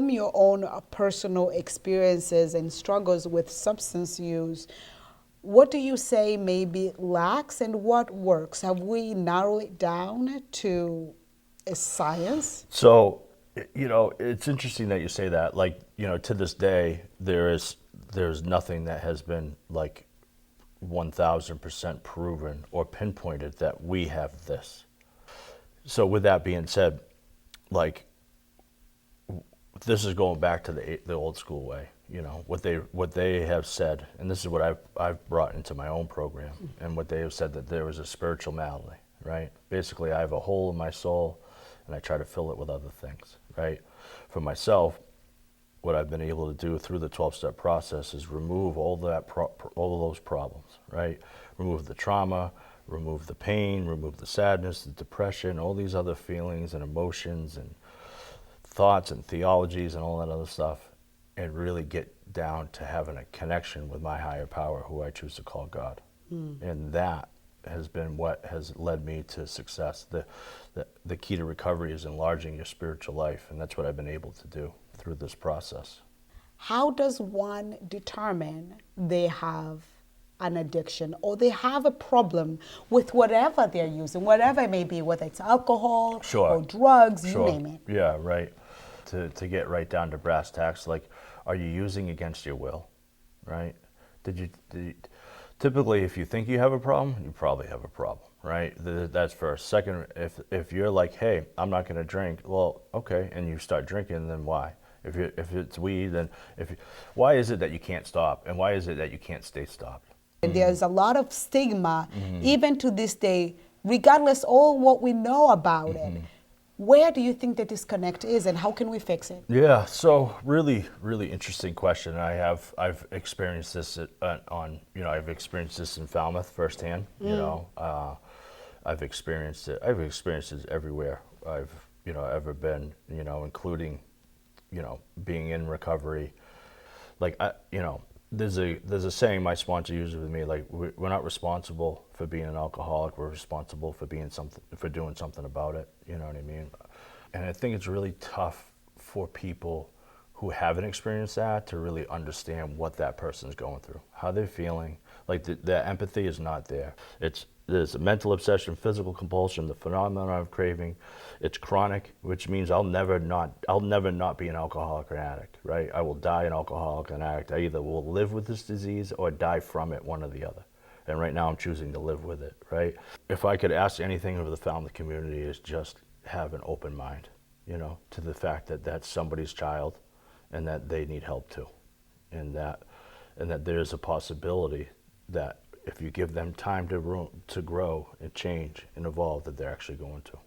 from your own personal experiences and struggles with substance use, what do you say maybe lacks and what works? Have we narrowed it down to a science? So, it's interesting that you say that. Like, to this day, there's nothing that has been like 1,000% proven or pinpointed that we have this. So with that being said, like, this is going back to the old school way. What they have said, and this is what I've brought into my own program, and what they have said, that there was a spiritual malady, right? Basically, I have a hole in my soul, and I try to fill it with other things, right? For myself, what I've been able to do through the 12-step process is remove all of those problems, right? Remove the trauma, remove the pain, remove the sadness, the depression, all these other feelings and emotions and thoughts and theologies and all that other stuff, and really get down to having a connection with my higher power, who I choose to call God. And that has been what has led me to success. The key to recovery is enlarging your spiritual life, and that's what I've been able to do through this process. How does one determine they have an addiction or they have a problem with whatever they're using, whatever it may be, whether it's alcohol or drugs, you name it? Yeah, right. To get right down to brass tacks, like, are you using against your will, right? Typically, if you think you have a problem, you probably have a problem, right? That's first. Second, if you're like, hey, I'm not going to drink, well, okay, and you start drinking, then why? If it's weed, then why is it that you can't stop, and why is it that you can't stay stopped? There's a lot of stigma, even to this day, regardless all what we know about it. Where do you think the disconnect is, and how can we fix it? Yeah, so really, really interesting question. I've experienced this I've experienced this in Falmouth firsthand. I've experienced it. I've experienced it everywhere I've ever been. Including being in recovery. Like there's a saying my sponsor uses with me, like, we're not responsible for being an alcoholic, we're responsible for doing something about it. You know what I mean? And I think it's really tough for people who haven't experienced that to really understand what that person's going through, how they're feeling. Like, the empathy is not there. There's a mental obsession, physical compulsion, the phenomenon of craving. It's chronic, which means I'll never not be an alcoholic or an addict, right? I will die an alcoholic or an addict. I either will live with this disease or die from it, one or the other. And right now I'm choosing to live with it, right? If I could ask anything of the Falmouth community, is just have an open mind, to the fact that that's somebody's child and that they need help too. And that there's a possibility that if you give them time to grow and change and evolve, that they're actually going to.